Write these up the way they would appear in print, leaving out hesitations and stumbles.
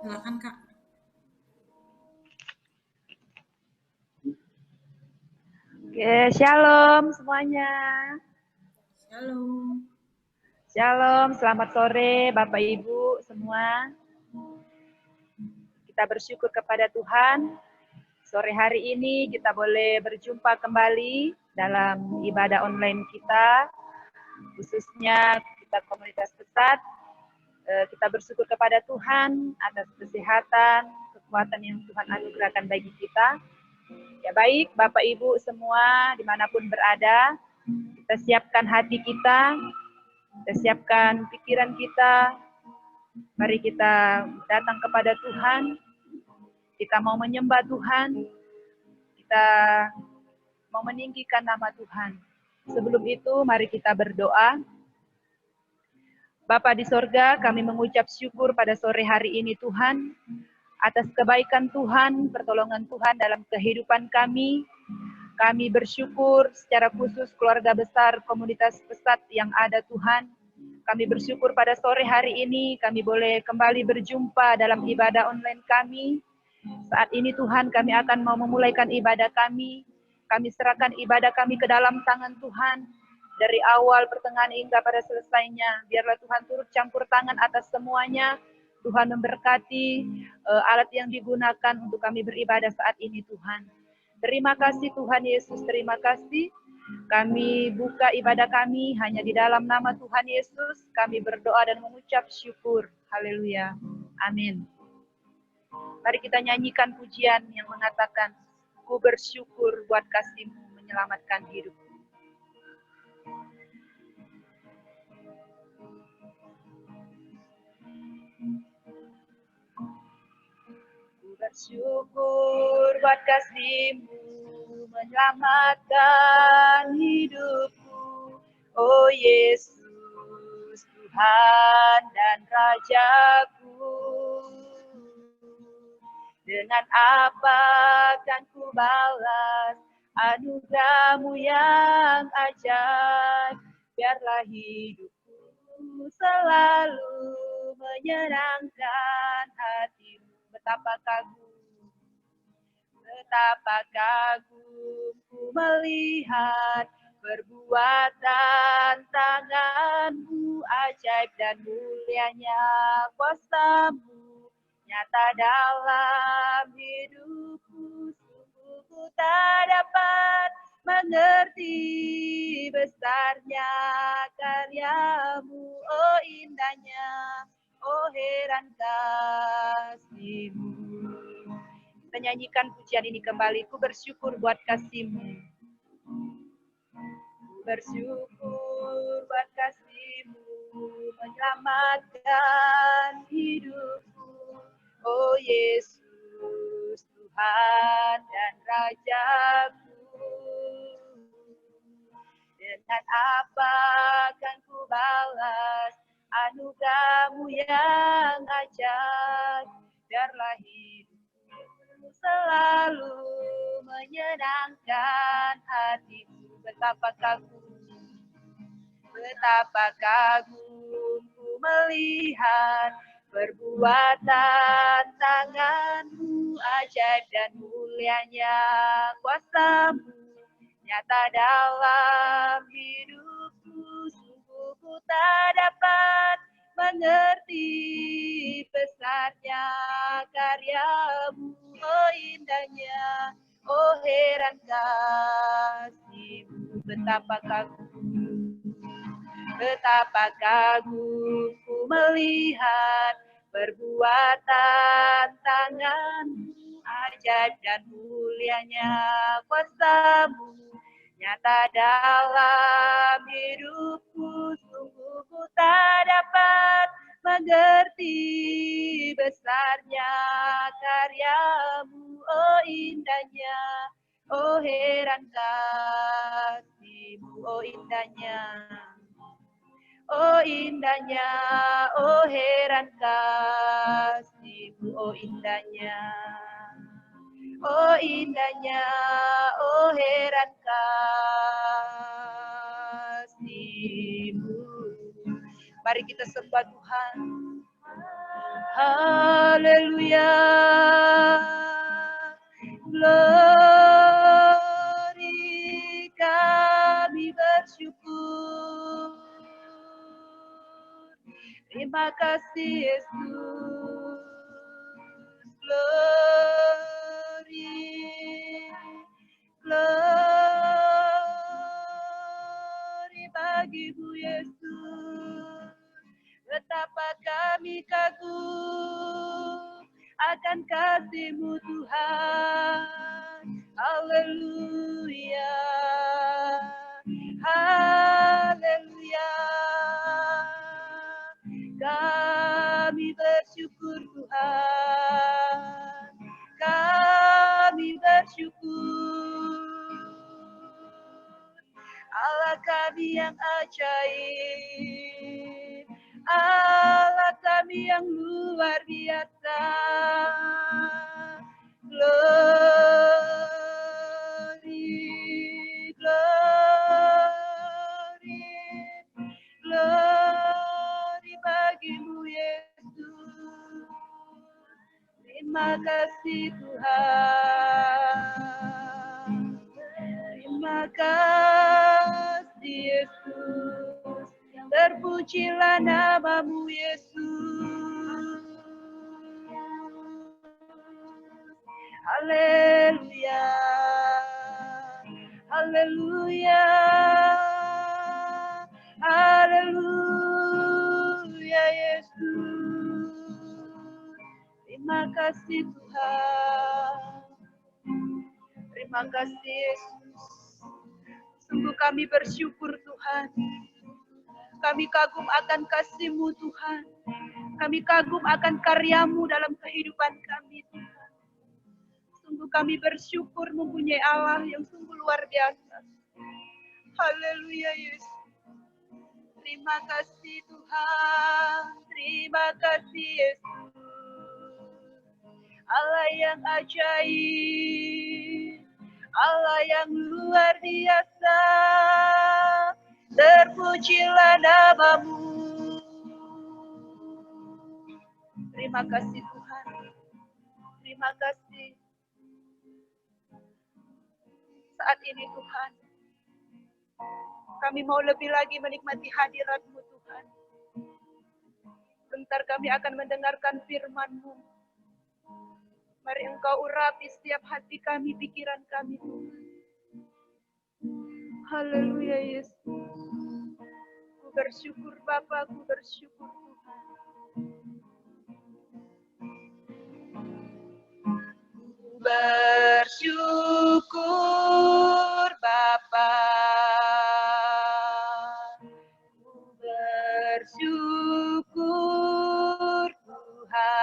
Silakan, Kak. Oke, shalom semuanya. Shalom. Shalom, selamat sore Bapak Ibu semua. Kita bersyukur kepada Tuhan. Sore hari ini kita boleh berjumpa kembali dalam ibadah online kita, khususnya kita komunitas Pesat. Kita bersyukur kepada Tuhan atas kesehatan, kekuatan yang Tuhan anugerahkan bagi kita. Ya baik, Bapak Ibu semua dimanapun berada, kita siapkan hati kita siapkan pikiran kita. Mari kita datang kepada Tuhan. Kita mau menyembah Tuhan. Kita mau meninggikan nama Tuhan. Sebelum itu, mari kita berdoa. Bapa di sorga, kami mengucap syukur pada sore hari ini Tuhan, atas kebaikan Tuhan, pertolongan Tuhan dalam kehidupan kami. Kami bersyukur secara khusus keluarga besar komunitas Pesat yang ada Tuhan. Kami bersyukur pada sore hari ini kami boleh kembali berjumpa dalam ibadah online kami. Saat ini Tuhan kami akan mau memulaikan ibadah kami. Kami serahkan ibadah kami ke dalam tangan Tuhan. Dari awal, pertengahan hingga pada selesainya. Biarlah Tuhan turut campur tangan atas semuanya. Tuhan memberkati alat yang digunakan untuk kami beribadah saat ini Tuhan. Terima kasih Tuhan Yesus, terima kasih. Kami buka ibadah kami hanya di dalam nama Tuhan Yesus. Kami berdoa dan mengucap syukur. Haleluya. Amin. Mari kita nyanyikan pujian yang mengatakan, ku bersyukur buat kasih-Mu menyelamatkan hidupku. Ku bersyukur buat kasih-Mu menyelamatkan hidupku, oh Yesus, Tuhan dan Rajaku. Dengan apa kan ku balas anugerah-Mu yang ajaib, biarlah hidupku selalu menyenangkan hati-Mu. Betapa kagum ku melihat perbuatan tangan-Mu, ajaib dan mulianya kuasa-Mu nyata dalam hidupku. Sungguh ku tak dapat mengerti besarnya karya-Mu, oh indahnya, oh heran kasih-Mu. Kita nyanyikan pujian ini kembali. Ku bersyukur buat kasih-Mu. Ku bersyukur buat kasih-Mu menyelamatkan hidupku, oh Yesus, Tuhan dan Rajaku. Dengan apa kan ku balas anugerah-Mu yang ajaib, biarlah hidupku selalu menyenangkan hatiku. Betapa kagum ku melihat perbuatan tangan-Mu, ajaib dan mulianya kuasa-Mu nyata dalam hidupku. Sungguh ku tak dapat mengerti besarnya karya-Mu, oh indahnya, oh heran kasih-Mu. Betapa kagum ku melihat perbuatan tangan-Mu, ajaib dan mulianya kuasa-Mu nyata dalam hidupku. Sungguh ku tak dapat mengerti besarnya karya-Mu, oh indahnya, oh heran kasih-Mu, oh indahnya. Oh indahnya, oh heran kasih-Mu, oh indahnya. Oh indahnya, oh heran kasih-Mu. Mari kita sembah Tuhan. Haleluya. Glory, kami bersyukur. Terima kasih Yesus. Glory, glory bagimu Yesus. Betapa kami kagum akan kasih-Mu Tuhan. Haleluya. Haleluya. Kami bersyukur Tuhan. Kami bersyukur. Allah kami yang ajaib. Allah kami yang luar biasa. Glory, glory, glory bagimu Yesus. Terima kasih Tuhan. Terima kasih Yesus. Terpujilah namamu Yesus. Haleluya. Haleluya. Haleluya Yesus. Terima kasih Tuhan. Terima kasih Yesus. Sungguh kami bersyukur Tuhan. Kami kagum akan kasih-Mu Tuhan. Kami kagum akan karya-Mu dalam kehidupan kami Tuhan. Sungguh kami bersyukur mempunyai Allah yang sungguh luar biasa. Haleluya Yesus. Terima kasih Tuhan. Terima kasih Yesus. Allah yang ajaib. Allah yang luar biasa. Terpujilah namamu. Terima kasih Tuhan. Terima kasih. Saat ini Tuhan, kami mau lebih lagi menikmati hadirat-Mu Tuhan. Bentar kami akan mendengarkan firman-Mu. Mari Engkau urapi setiap hati kami, pikiran kami Tuhan. Haleluya Yesus. Ku bersyukur Bapa, ku bersyukur Tuhan. Ku bersyukur Bapa. Ku bersyukur Tuhan.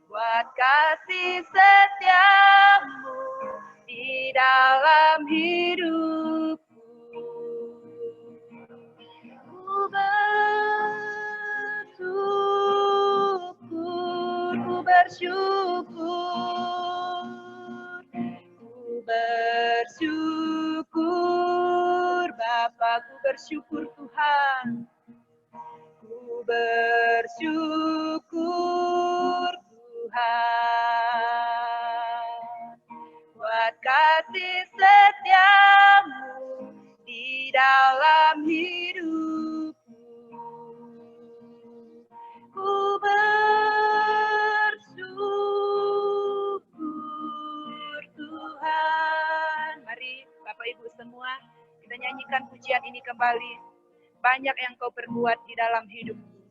Buat kasih setiamu di dalam hidupku. Ku bersyukur. Ku bersyukur Bapa, ku bersyukur Tuhan. Ku bersyukur Tuhan. Buat kasih setiamu di dalam hidupku. Ku bersyukur Tuhan. Mari Bapak Ibu semua, kita nyanyikan pujian ini kembali. Banyak yang Kau perbuat di dalam hidupku.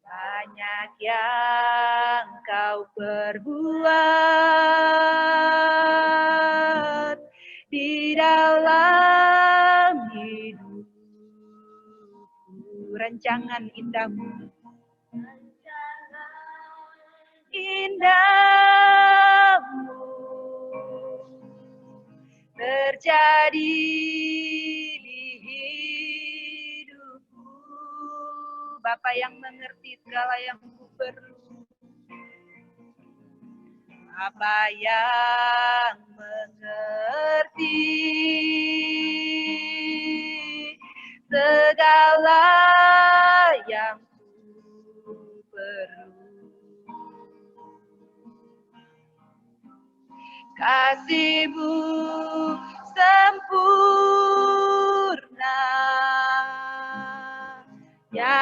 Banyak yang Kau perbuat di dalam hidupku. Rancangan indahmu. Indahmu terjadi di hidupku. Bapa yang mengerti segala yang ku perlu. Bapa yang mengerti segala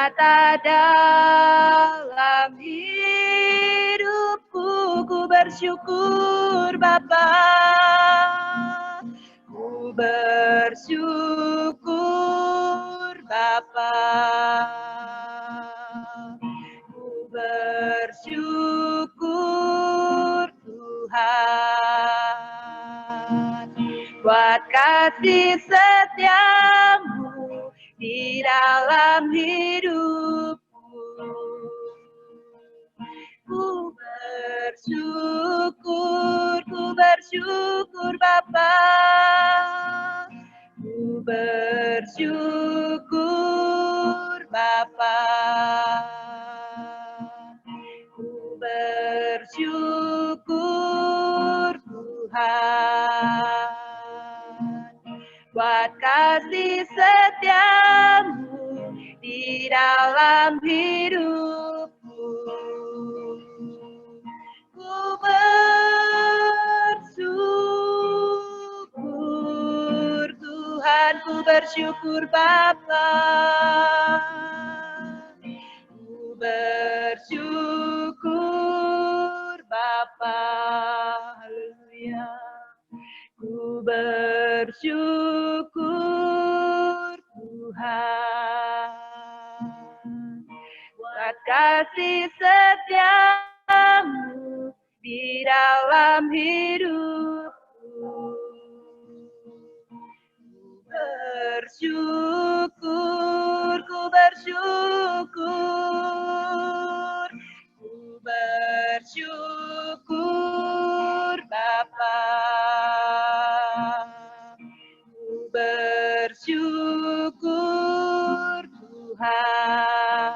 nyata dalam hidupku. Ku bersyukur Bapa, ku bersyukur Bapa, ku bersyukur Tuhan buat kasih setiamu di dalam hidupku. Ku bersyukur Bapa, ku bersyukur Bapa, ku bersyukur Tuhan buat kasih setiamu di dalam hidupku. Ku bersyukur Tuhan, ku bersyukur Bapa, ku bersyukur Bapa, haleluya. Ku bersyukur Tuhan buat kasih setiamu di dalam hidupku. Ku bersyukur, ku bersyukur, ku bersyukur Bapa, ku bersyukur Tuhan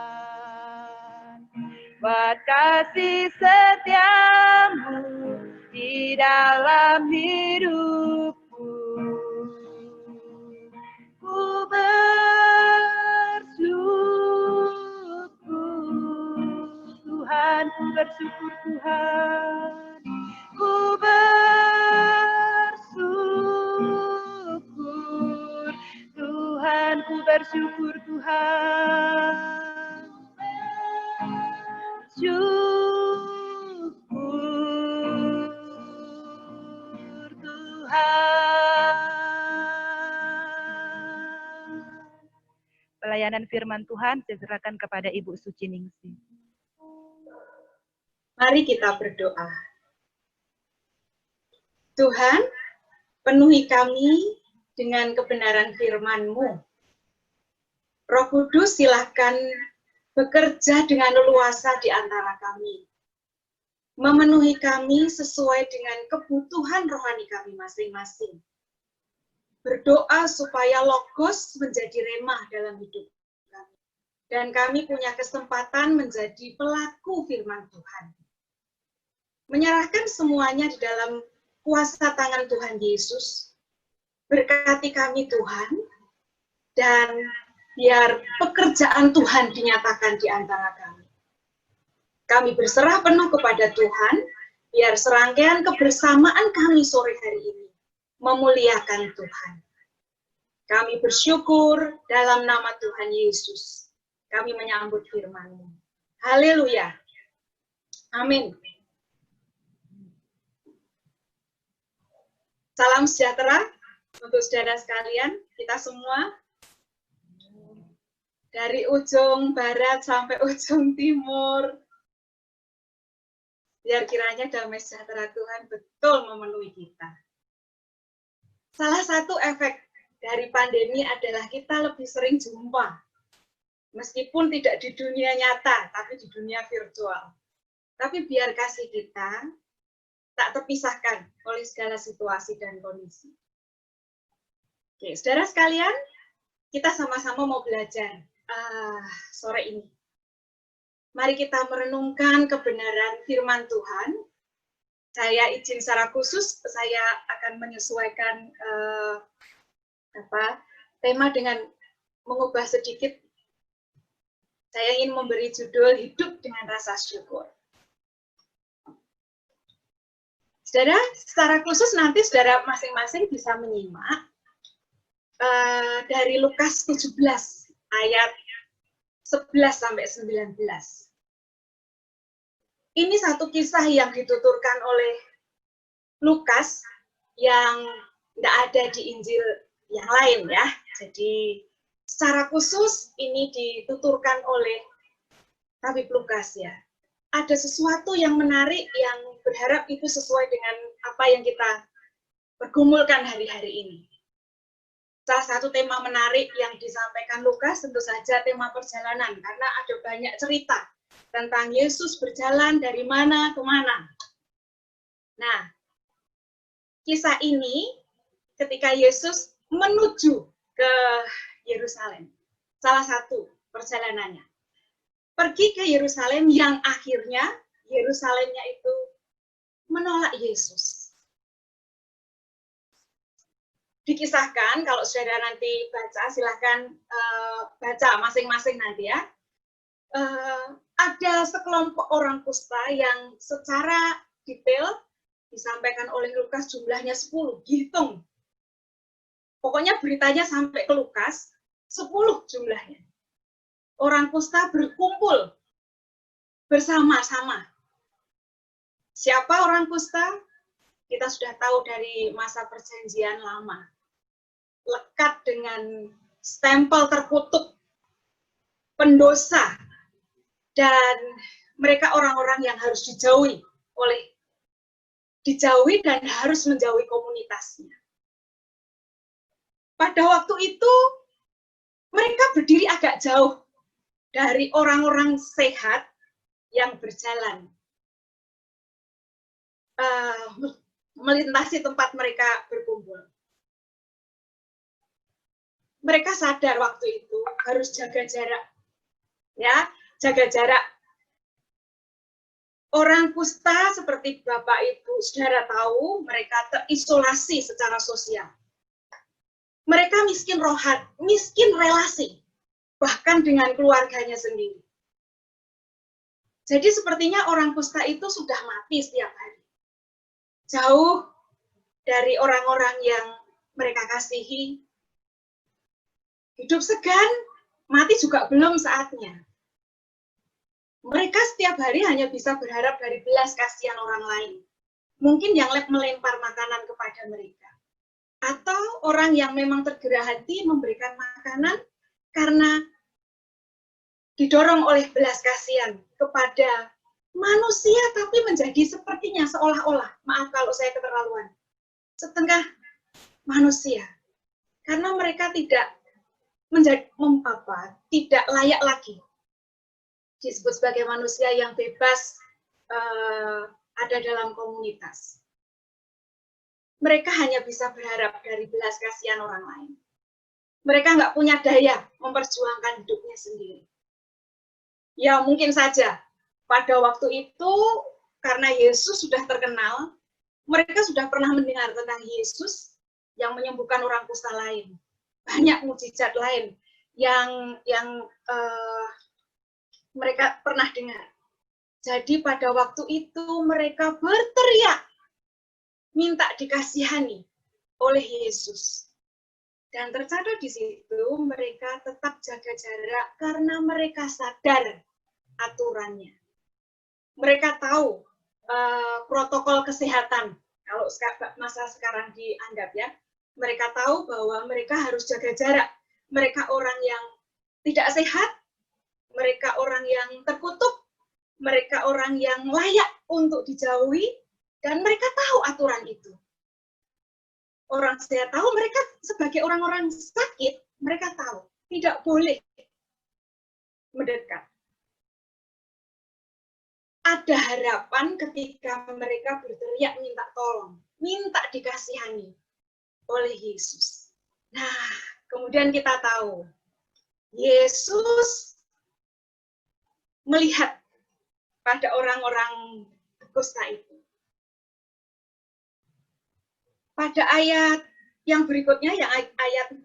buat kasih setiamu di dalam hidupku. Ku bersyukur Tuhan, ku bersyukur Tuhan, ku bersyukur Tuhan, ku bersyukur Tuhan, syukur Tuhan. Pelayanan firman Tuhan saya serahkan kepada Ibu Suci Ningsih. Mari kita berdoa. Tuhan, penuhi kami dengan kebenaran firman-Mu. Roh Kudus silahkan bekerja dengan leluasa di antara kami. Memenuhi kami sesuai dengan kebutuhan rohani kami masing-masing. Berdoa supaya Logos menjadi remah dalam hidup kami. Dan kami punya kesempatan menjadi pelaku firman Tuhan. Menyerahkan semuanya di dalam kuasa tangan Tuhan Yesus. Berkati kami Tuhan, dan biar pekerjaan Tuhan dinyatakan di antara kami. Kami berserah penuh kepada Tuhan, biar serangkaian kebersamaan kami sore hari ini memuliakan Tuhan. Kami bersyukur dalam nama Tuhan Yesus. Kami menyambut firman-Mu. Haleluya. Amin. Salam sejahtera untuk saudara sekalian, kita semua. Dari ujung barat sampai ujung timur. Biar kiranya damai sejahtera Tuhan betul memenuhi kita. Salah satu efek dari pandemi adalah kita lebih sering jumpa. Meskipun tidak di dunia nyata, tapi di dunia virtual. Tapi biar kasih kita tak terpisahkan oleh segala situasi dan kondisi. Oke, saudara sekalian, kita sama-sama mau belajar sore ini. Mari kita merenungkan kebenaran firman Tuhan. Saya izin secara khusus, saya akan menyesuaikan tema dengan mengubah sedikit. Saya ingin memberi judul Hidup dengan Rasa Syukur. Saudara, secara khusus nanti saudara masing-masing bisa menyimak dari Lukas 17 ayat 11 sampai 19. Ini satu kisah yang dituturkan oleh Lukas yang tidak ada di Injil yang lain ya. Jadi secara khusus ini dituturkan oleh tabib Lukas ya. Ada sesuatu yang menarik yang berharap itu sesuai dengan apa yang kita pergumulkan hari-hari ini. Salah satu tema menarik yang disampaikan Lukas tentu saja tema perjalanan, karena ada banyak cerita tentang Yesus berjalan dari mana ke mana. Nah, kisah ini ketika Yesus menuju ke Yerusalem, salah satu perjalanannya. Pergi ke Yerusalem yang akhirnya Yerusalemnya itu menolak Yesus. Dikisahkan, kalau saudara nanti baca, silahkan baca masing-masing nanti ya. Ada sekelompok orang kusta yang secara detail disampaikan oleh Lukas jumlahnya 10, dihitung. Pokoknya beritanya sampai ke Lukas, 10 jumlahnya. Orang kusta berkumpul bersama-sama. Siapa orang kusta? Kita sudah tahu dari masa perjanjian lama. Lekat dengan stempel terkutuk, pendosa, dan mereka orang-orang yang harus dijauhi dan harus menjauhi komunitasnya. Pada waktu itu mereka berdiri agak jauh dari orang-orang sehat yang berjalan melintasi tempat mereka berkumpul. Mereka sadar waktu itu harus jaga jarak, ya, jaga jarak. Orang kusta seperti Bapak Ibu saudara tahu, mereka terisolasi secara sosial. Mereka miskin rohat, miskin relasi, bahkan dengan keluarganya sendiri. Jadi sepertinya orang kusta itu sudah mati setiap hari. Jauh dari orang-orang yang mereka kasihi. Hidup segan, mati juga belum saatnya. Mereka setiap hari hanya bisa berharap dari belas kasihan orang lain. Mungkin yang melempar makanan kepada mereka. Atau orang yang memang tergerak hati memberikan makanan karena didorong oleh belas kasihan kepada manusia, tapi menjadi sepertinya seolah-olah, maaf kalau saya keterlaluan, setengah manusia. Karena mereka tidak tidak layak lagi disebut sebagai manusia yang bebas ada dalam komunitas. Mereka hanya bisa berharap dari belas kasihan orang lain. Mereka nggak punya daya memperjuangkan hidupnya sendiri. Ya mungkin saja pada waktu itu karena Yesus sudah terkenal, mereka sudah pernah mendengar tentang Yesus yang menyembuhkan orang kusta lain. Banyak mukjizat lain yang mereka pernah dengar. Jadi pada waktu itu mereka berteriak minta dikasihani oleh Yesus. Dan tercatat di situ mereka tetap jaga jarak karena mereka sadar aturannya. Mereka tahu protokol kesehatan. Kalau masa sekarang dianggap ya, mereka tahu bahwa mereka harus jaga jarak. Mereka orang yang tidak sehat, mereka orang yang terkutuk, mereka orang yang layak untuk dijauhi, dan mereka tahu aturan itu. Orang saya tahu, mereka sebagai orang-orang sakit, mereka tahu tidak boleh mendekat. Ada harapan ketika mereka berteriak minta tolong, minta dikasihani oleh Yesus. Nah, kemudian kita tahu, Yesus melihat pada orang-orang kusta itu. Pada ayat yang berikutnya, yang ayat 14,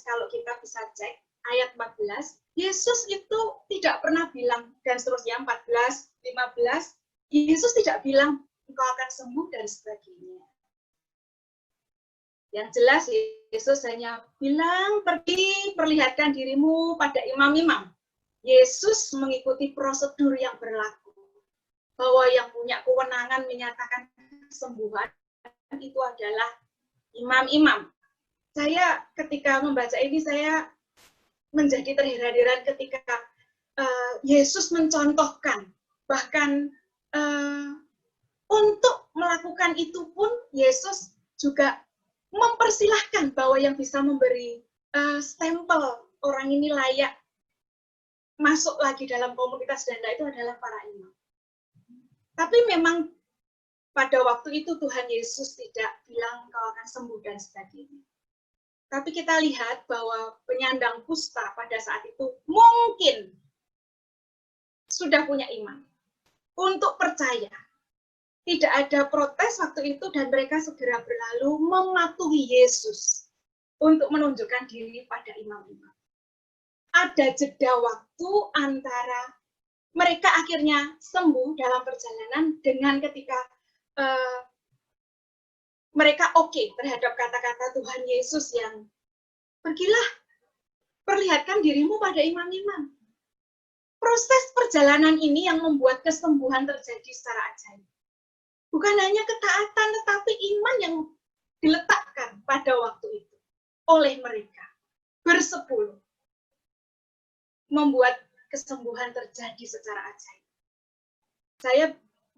kalau kita bisa cek, ayat 14, Yesus itu tidak pernah bilang, dan seterusnya 14, 15, Yesus tidak bilang, engkau akan sembuh dan sebagainya. Yang jelas, Yesus hanya bilang, pergi perlihatkan dirimu pada imam-imam. Yesus mengikuti prosedur yang berlaku, bahwa yang punya kewenangan menyatakan kesembuhan itu adalah imam-imam. Saya ketika membaca ini, saya menjadi terheran-heran ketika Yesus mencontohkan, bahkan untuk melakukan itu pun Yesus juga mempersilahkan bahwa yang bisa memberi stempel orang ini layak masuk lagi dalam komunitas danda itu adalah para imam. Tapi memang pada waktu itu Tuhan Yesus tidak bilang kau akan sembuh dan sebagainya. Tapi kita lihat bahwa penyandang kusta pada saat itu mungkin sudah punya iman untuk percaya. Tidak ada protes waktu itu dan mereka segera berlalu mematuhi Yesus untuk menunjukkan diri pada imam-imam. Ada jeda waktu antara mereka akhirnya sembuh dalam perjalanan dengan ketika mereka oke terhadap kata-kata Tuhan Yesus yang pergilah, perlihatkan dirimu pada imam-imam. Proses perjalanan ini yang membuat kesembuhan terjadi secara ajaib. Bukan hanya ketaatan, tetapi iman yang diletakkan pada waktu itu oleh mereka bersepuluh, membuat kesembuhan terjadi secara ajaib. Saya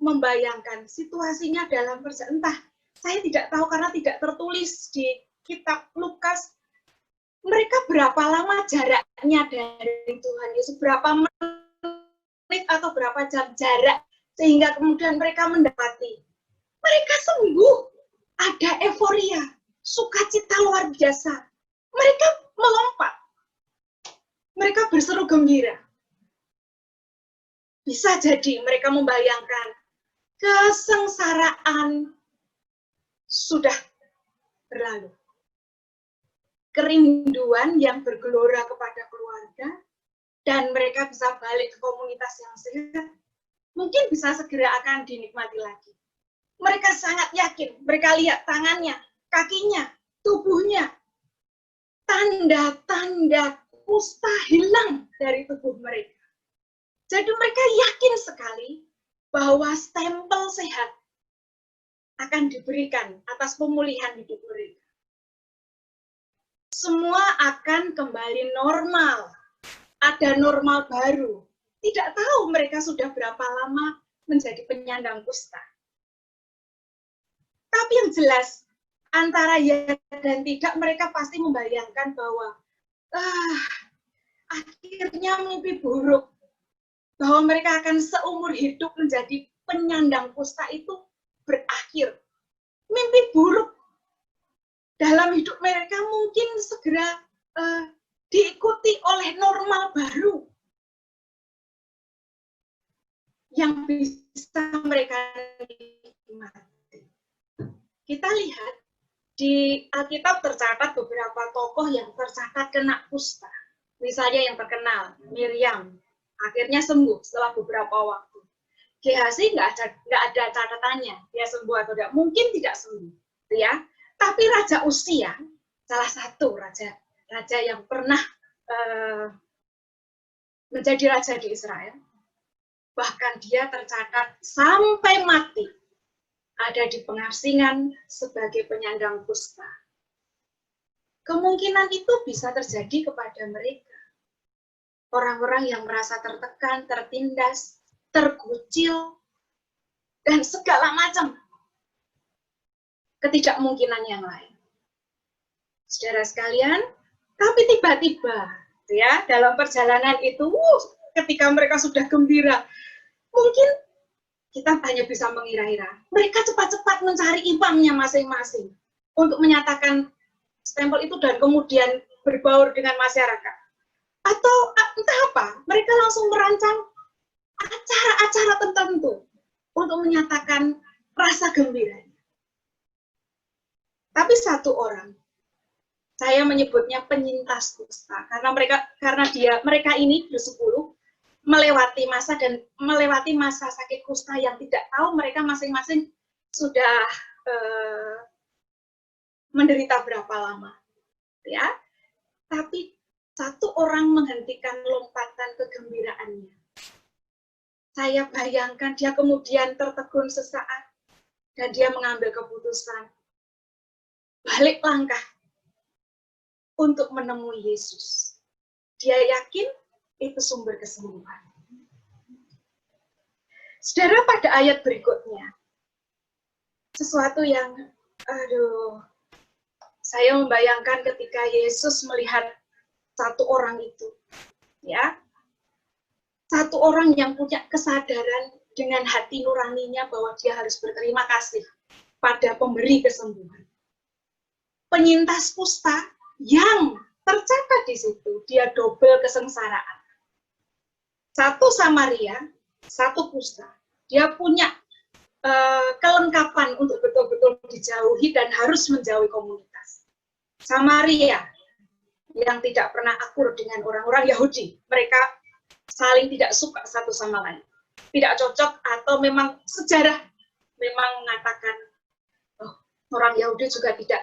membayangkan situasinya dalam perjalanan, entah saya tidak tahu karena tidak tertulis di kitab Lukas, mereka berapa lama jaraknya dari Tuhan Yesus, berapa menit atau berapa jam jarak, sehingga kemudian mereka mendapati. Mereka sembuh, ada euforia, sukacita luar biasa. Mereka melompat, mereka berseru gembira. Bisa jadi mereka membayangkan kesengsaraan sudah berlalu. Kerinduan yang bergelora kepada keluarga, dan mereka bisa balik ke komunitas yang sehat, mungkin bisa segera akan dinikmati lagi. Mereka sangat yakin, mereka lihat tangannya, kakinya, tubuhnya, tanda-tanda kusta hilang dari tubuh mereka. Jadi mereka yakin sekali bahwa stempel sehat akan diberikan atas pemulihan hidup mereka. Semua akan kembali normal, ada normal baru. Tidak tahu mereka sudah berapa lama menjadi penyandang kusta. Tapi yang jelas, antara ya dan tidak, mereka pasti membayangkan bahwa akhirnya mimpi buruk, bahwa mereka akan seumur hidup menjadi penyandang kusta itu berakhir. Mimpi buruk dalam hidup mereka mungkin segera diikuti oleh normal baru yang bisa mereka nikmati. Kita lihat di Alkitab tercatat beberapa tokoh yang tercatat kena kusta. Misalnya yang terkenal, Miriam, akhirnya sembuh setelah beberapa waktu. Gehazi nggak ada catatannya, dia sembuh atau tidak. Mungkin tidak sembuh, ya. Tapi Raja Usia, salah satu raja yang pernah menjadi raja di Israel, bahkan dia tercatat sampai mati ada di pengasingan sebagai penyandang kusta. Kemungkinan itu bisa terjadi kepada mereka. Orang-orang yang merasa tertekan, tertindas, terkucil, dan segala macam ketidakmungkinan yang lain. Saudara sekalian, tapi tiba-tiba ya dalam perjalanan itu ketika mereka sudah gembira, mungkin kita hanya bisa mengira-ira. Mereka cepat-cepat mencari imamnya masing-masing untuk menyatakan stempel itu dan kemudian berbaur dengan masyarakat. Atau entah apa, mereka langsung merancang acara-acara tertentu untuk menyatakan rasa gembiranya. Tapi satu orang, saya menyebutnya penyintas kusta, karena mereka ini bersepuluh melewati masa sakit kusta yang tidak tahu mereka masing-masing sudah menderita berapa lama, ya. Tapi satu orang menghentikan lompatan kegembiraannya. Saya bayangkan dia kemudian tertegun sesaat dan dia mengambil keputusan balik langkah untuk menemui Yesus. Dia yakin itu sumber kesembuhan. Saudara, pada ayat berikutnya, sesuatu yang, saya membayangkan ketika Yesus melihat satu orang itu, ya, satu orang yang punya kesadaran dengan hati nuraninya bahwa dia harus berterima kasih pada pemberi kesembuhan. Penyintas kusta yang tercatat di situ, dia double kesengsaraan. Satu Samaria, satu kusta. Dia punya kelengkapan untuk betul-betul dijauhi dan harus menjauhi komunitas. Samaria yang tidak pernah akur dengan orang-orang Yahudi. Mereka saling tidak suka satu sama lain. Tidak cocok atau memang sejarah memang mengatakan orang Yahudi juga tidak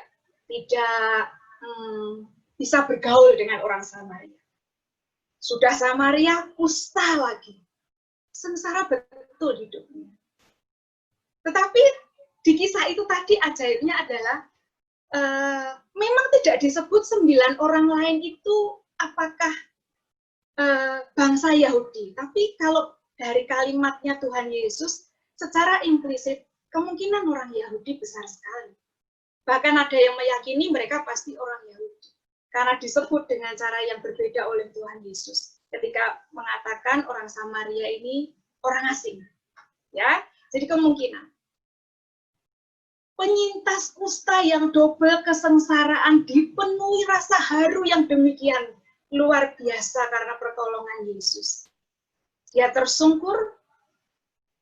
bisa bergaul dengan orang Samaria. Sudah Samaria, kusta lagi. Sengsara betul hidupnya. Tetapi di kisah itu tadi ajaibnya adalah memang tidak disebut 9 orang lain itu apakah bangsa Yahudi. Tapi kalau dari kalimatnya Tuhan Yesus, secara implisit kemungkinan orang Yahudi besar sekali. Bahkan ada yang meyakini mereka pasti orang Yahudi. Karena disebut dengan cara yang berbeda oleh Tuhan Yesus. Ketika mengatakan orang Samaria ini orang asing. Ya, jadi kemungkinan. Penyintas kusta yang double kesengsaraan dipenuhi rasa haru yang demikian luar biasa karena pertolongan Yesus. Dia tersungkur,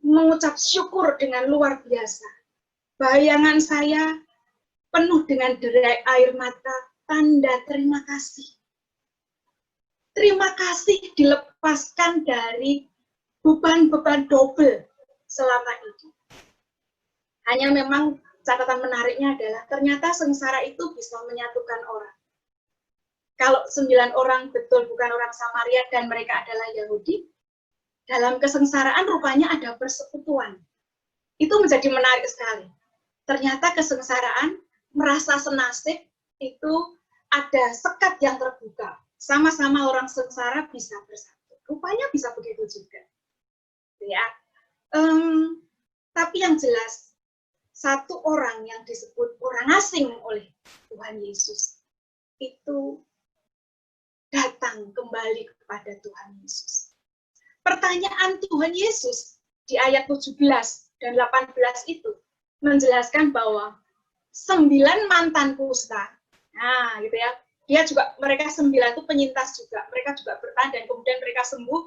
mengucap syukur dengan luar biasa. Bayangan saya penuh dengan derai air mata, tanda terima kasih. Terima kasih dilepaskan dari beban-beban double selama itu. Hanya memang catatan menariknya adalah ternyata sengsara itu bisa menyatukan orang. Kalau 9 orang betul bukan orang Samaria dan mereka adalah Yahudi, dalam kesengsaraan rupanya ada persekutuan. Itu menjadi menarik sekali. Ternyata kesengsaraan, merasa senasib, itu ada sekat yang terbuka. Sama-sama orang sengsara bisa bersatu. Rupanya bisa begitu juga. Ya. Tapi yang jelas, satu orang yang disebut orang asing oleh Tuhan Yesus, itu datang kembali kepada Tuhan Yesus. Pertanyaan Tuhan Yesus di ayat 17 dan 18 itu menjelaskan bahwa 9 mantan kusta, nah gitu ya, dia juga, mereka 9 itu penyintas juga, mereka juga bertahan dan kemudian mereka sembuh,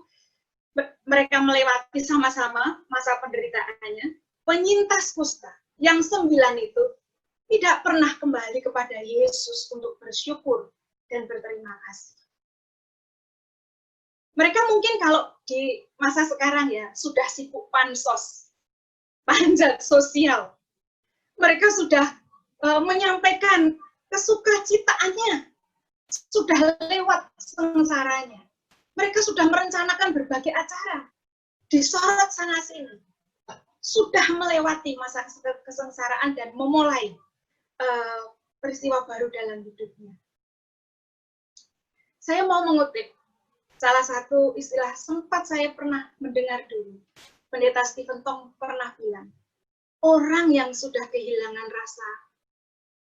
mereka melewati sama-sama masa penderitaannya. Penyintas kusta yang 9 itu tidak pernah kembali kepada Yesus untuk bersyukur dan berterima kasih. Mereka mungkin kalau di masa sekarang ya sudah sibuk pansos, panjat sosial. Mereka sudah menyampaikan kesukacitaannya, sudah lewat sengsaranya. Mereka sudah merencanakan berbagai acara, disorot sana-sini. Sudah melewati masa kesengsaraan dan memulai peristiwa baru dalam hidupnya. Saya mau mengutip salah satu istilah sempat saya pernah mendengar dulu. Pendeta Stephen Tong pernah bilang, orang yang sudah kehilangan rasa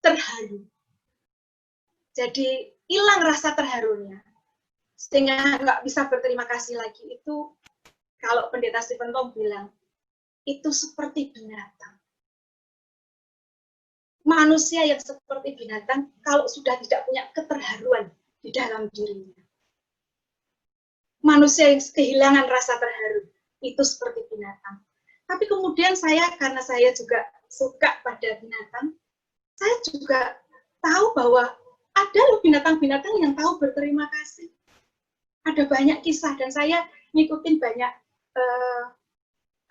terharu. Jadi hilang rasa terharunya. Sehingga nggak bisa berterima kasih lagi. Itu kalau Pendeta Stephen Tong bilang, itu seperti binatang. Manusia yang seperti binatang kalau sudah tidak punya keterharuan di dalam dirinya. Manusia yang kehilangan rasa terharu, itu seperti binatang. Tapi kemudian saya, karena saya juga suka pada binatang, saya juga tahu bahwa ada loh binatang-binatang yang tahu berterima kasih. Ada banyak kisah dan saya ngikutin banyak,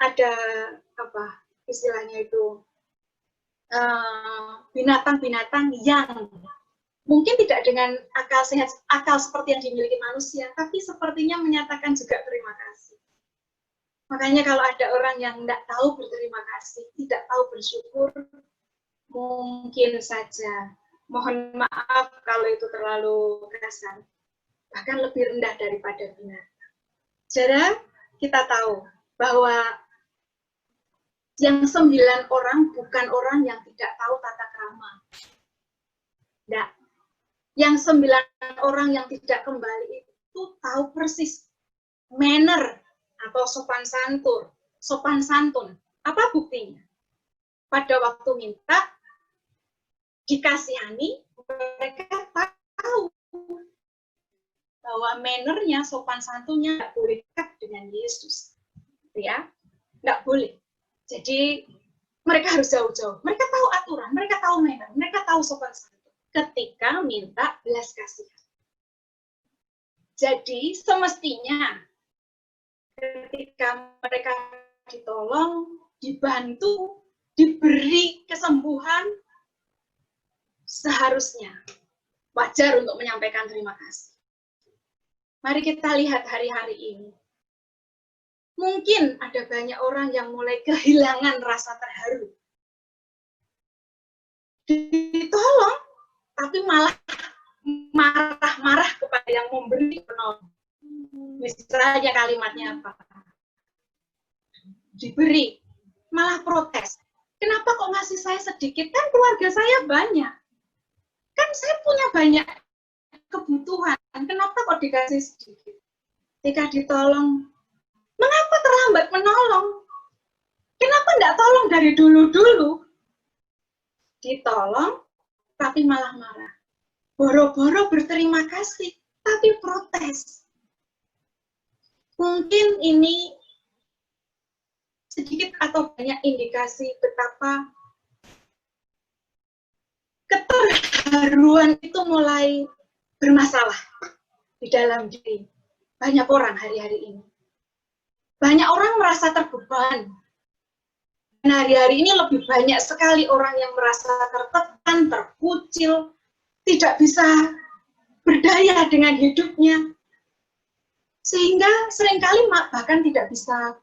ada apa istilahnya itu, binatang-binatang yang Mungkin tidak dengan akal sehat, akal seperti yang dimiliki manusia, tapi sepertinya menyatakan juga terima kasih. Makanya kalau ada orang yang tidak tahu berterima kasih, tidak tahu bersyukur, mungkin saja, mohon maaf kalau itu terlalu kasar, bahkan lebih rendah daripada binatang. Jadi kita tahu bahwa yang 9 orang bukan orang yang tidak tahu tata krama. Tidak. Yang 9 orang yang tidak kembali itu tahu persis manner atau sopan santun. Apa buktinya? Pada waktu minta, dikasihani, mereka tahu bahwa mannernya, sopan santunnya tidak boleh dekat dengan Yesus. Ya, tidak boleh. Jadi mereka harus jauh-jauh. Mereka tahu aturan, mereka tahu manner, mereka tahu sopan santun ketika minta belas kasihan. Jadi semestinya ketika mereka ditolong, dibantu, diberi kesembuhan, seharusnya wajar untuk menyampaikan terima kasih. Mari kita lihat hari-hari ini. Mungkin ada banyak orang yang mulai kehilangan rasa terharu. Ditolong, tapi malah marah-marah kepada yang memberi penolong. Misalnya kalimatnya apa? Diberi, malah protes. Kenapa kok ngasih saya sedikit? Kan keluarga saya banyak. Kan saya punya banyak kebutuhan. Kenapa kok dikasih sedikit? Ketika ditolong, mengapa terlambat menolong? Kenapa enggak tolong dari dulu-dulu? Ditolong, tapi malah marah. Boro-boro berterima kasih, tapi protes. Mungkin ini sedikit atau banyak indikasi betapa keterharuan itu mulai bermasalah di dalam diri banyak orang hari-hari ini. Banyak orang merasa terbeban. Dan hari-hari ini lebih banyak sekali orang yang merasa tertekan, terkucil, tidak bisa berdaya dengan hidupnya. Sehingga seringkali bahkan tidak bisa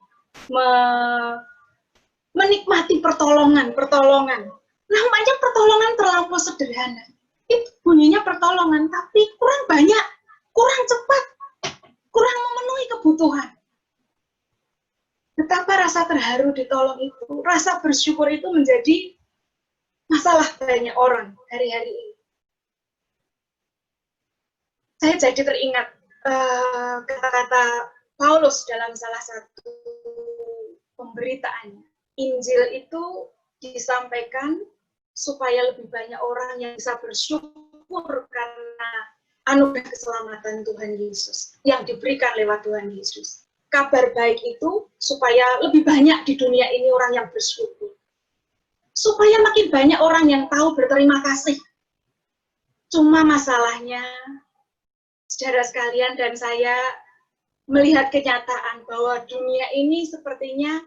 menikmati pertolongan. Namanya pertolongan terlampau sederhana. Itu bunyinya pertolongan, tapi kurang banyak, kurang cepat, kurang memenuhi kebutuhan. Betapa rasa terharu ditolong itu, rasa bersyukur itu menjadi masalah banyak orang hari-hari ini. Saya jadi teringat kata-kata Paulus dalam salah satu pemberitaannya. Injil itu disampaikan supaya lebih banyak orang yang bisa bersyukur karena anugerah keselamatan Tuhan Yesus yang diberikan lewat Tuhan Yesus. Kabar baik itu supaya lebih banyak di dunia ini orang yang bersyukur. Supaya makin banyak orang yang tahu berterima kasih. Cuma masalahnya, saudara sekalian dan saya melihat kenyataan bahwa dunia ini sepertinya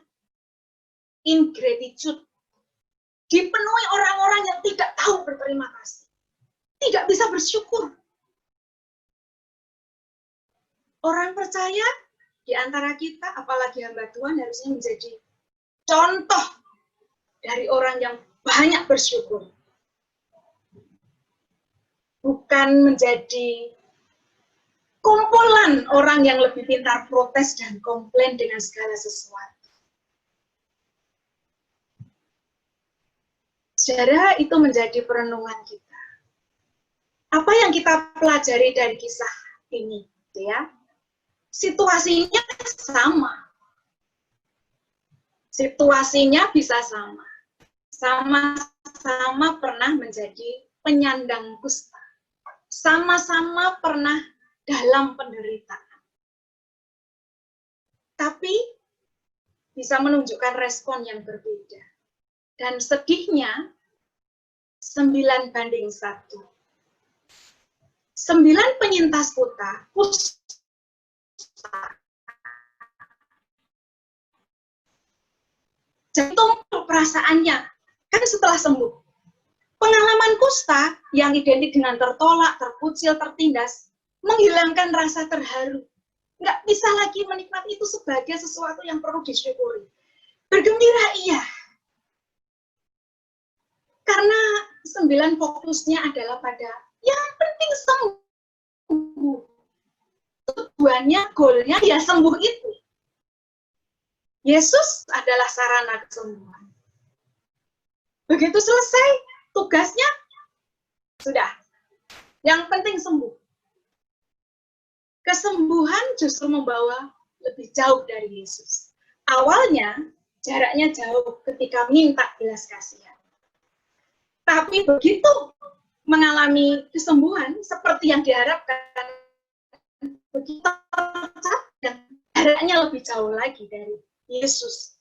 ingratitude. Dipenuhi orang-orang yang tidak tahu berterima kasih. Tidak bisa bersyukur. Orang percaya di antara kita, apalagi hamba Tuhan, harusnya menjadi contoh dari orang yang banyak bersyukur. Bukan menjadi kumpulan orang yang lebih pintar protes dan komplain dengan segala sesuatu. Saudara, itu menjadi perenungan kita. Apa yang kita pelajari dari kisah ini, ya? Situasinya sama. Situasinya bisa sama. Sama-sama pernah menjadi penyandang kusta. Sama-sama pernah dalam penderitaan. Tapi bisa menunjukkan respon yang berbeda. Dan sedihnya 9-1. 9 penyintas kusta jantung perasaannya kan setelah sembuh Pengalaman kusta yang identik dengan tertolak, terkucil, tertindas, menghilangkan rasa terharu. Nggak bisa lagi menikmati itu sebagai sesuatu yang perlu disyukuri. Bergembira iya. Karena 9 fokusnya adalah pada yang penting sembuh. Tujuannya, goalnya ya sembuh itu. Yesus adalah sarana kesembuhan. Begitu selesai tugasnya, sudah. Yang penting sembuh. Kesembuhan justru membawa lebih jauh dari Yesus. Awalnya jaraknya jauh ketika minta belas kasihan. Tapi begitu mengalami kesembuhan seperti yang diharapkan, begitu tercapai, jaraknya lebih jauh lagi dari Yesus.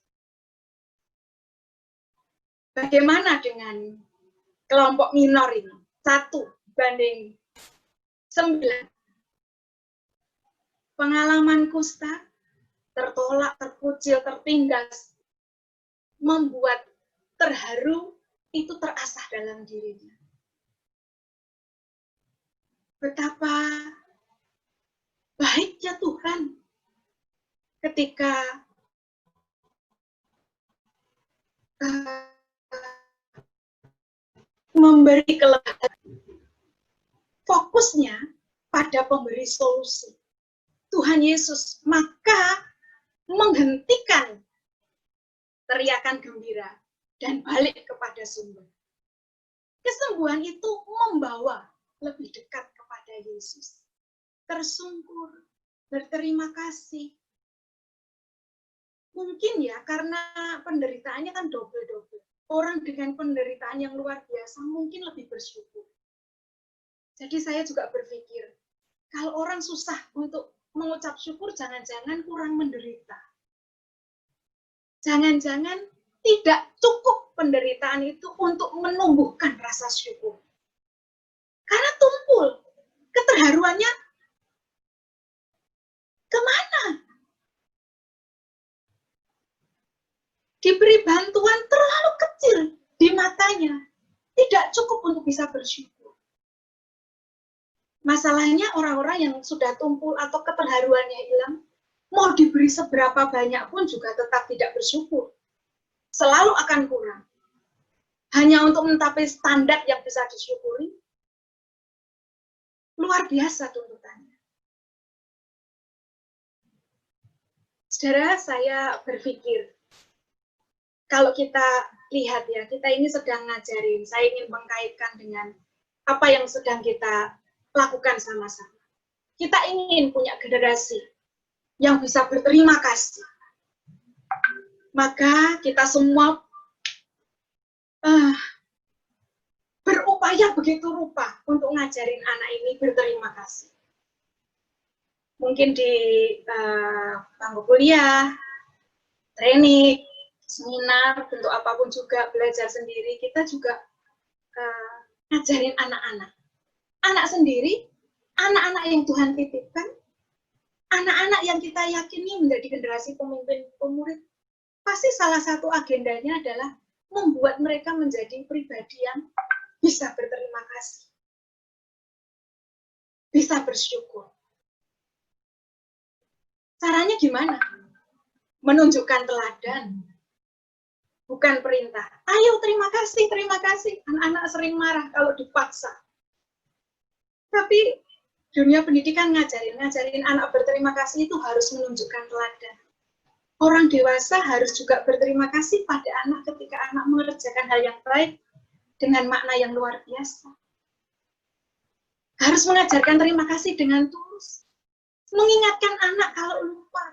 Bagaimana dengan kelompok minor ini? 1:9. Pengalaman kusta, tertolak, terkucil, tertindas, membuat terharu, itu terasah dalam dirinya. Betapa baiknya Tuhan ketika memberi kelegaan. Fokusnya pada pemberi solusi. Tuhan Yesus, maka menghentikan teriakan gembira dan balik kepada sumber. Kesembuhan itu membawa lebih dekat kepada Yesus. Tersungkur, berterima kasih. Mungkin ya, karena penderitaannya kan double-double. Orang dengan penderitaan yang luar biasa mungkin lebih bersyukur. Jadi saya juga berpikir, kalau orang susah untuk mengucap syukur, jangan-jangan kurang menderita. Jangan-jangan tidak cukup penderitaan itu untuk menumbuhkan rasa syukur. Karena tumpul, keterharuannya kemana? Diberi bantuan terlalu kecil di matanya, tidak cukup untuk bisa bersyukur. Masalahnya orang-orang yang sudah tumpul atau keterharuannya hilang, mau diberi seberapa banyak pun juga tetap tidak bersyukur. Selalu akan kurang. Hanya untuk mencapai standar yang bisa disyukuri, luar biasa tuntutannya. Saudara, saya berpikir, kalau kita lihat ya, kita ini sedang ngajarin, saya ingin mengkaitkan dengan apa yang sedang kita lakukan sama-sama. Kita ingin punya generasi yang bisa berterima kasih. Maka kita semua berupaya begitu rupa untuk ngajarin anak ini berterima kasih. Mungkin di bangku kuliah, training, seminar, bentuk apapun juga, belajar sendiri, kita juga ngajarin anak-anak. Anak sendiri, anak-anak yang Tuhan titipkan, anak-anak yang kita yakini menjadi generasi pemimpin pemurid, pasti salah satu agendanya adalah membuat mereka menjadi pribadi yang bisa berterima kasih, bisa bersyukur. Caranya gimana? Menunjukkan teladan, bukan perintah. Ayo terima kasih, terima kasih. Anak-anak sering marah kalau dipaksa. Tapi dunia pendidikan ngajarin anak berterima kasih itu harus menunjukkan teladan. Orang dewasa harus juga berterima kasih pada anak ketika anak mengerjakan hal yang baik dengan makna yang luar biasa. Harus mengajarkan terima kasih dengan tulus. Mengingatkan anak kalau lupa.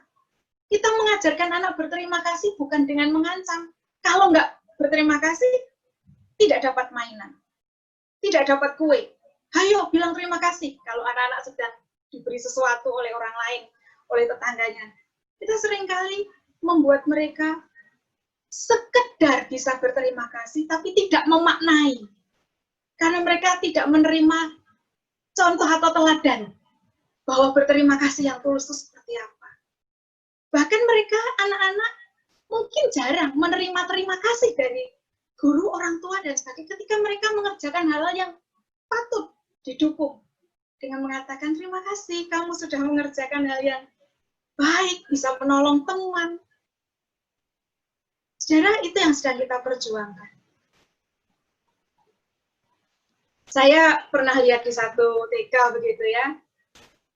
Kita mengajarkan anak berterima kasih bukan dengan mengancam. Kalau nggak berterima kasih, tidak dapat mainan. Tidak dapat kue. Ayo bilang terima kasih kalau anak-anak sedang diberi sesuatu oleh orang lain, oleh tetangganya. Kita seringkali membuat mereka sekedar bisa berterima kasih, tapi tidak memaknai. Karena mereka tidak menerima contoh atau teladan bahwa berterima kasih yang tulus itu seperti apa. Bahkan mereka, anak-anak, mungkin jarang menerima terima kasih dari guru, orang tua, dan sebagainya, ketika mereka mengerjakan hal-hal yang patut didukung dengan mengatakan terima kasih, kamu sudah mengerjakan hal yang baik, bisa menolong teman. Saudara, itu yang sedang kita perjuangkan. Saya pernah lihat di satu TK begitu ya,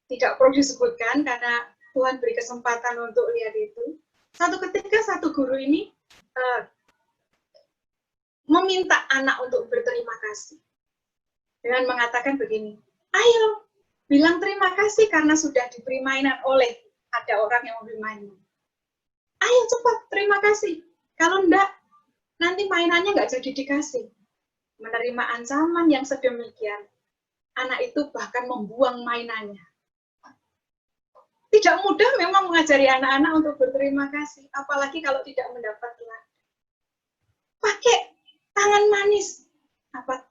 tidak perlu disebutkan karena Tuhan beri kesempatan untuk lihat itu. Satu ketika satu guru ini meminta anak untuk berterima kasih dengan mengatakan begini, ayo bilang terima kasih karena sudah diberi mainan oleh ada orang yang memberi mainan. Ayo cepat terima kasih, kalau enggak nanti mainannya nggak jadi dikasih. Menerima ancaman yang sedemikian, anak itu bahkan membuang mainannya. Tidak mudah memang mengajari anak-anak untuk berterima kasih, apalagi kalau tidak mendapat teladan. Pakai tangan manis. Apa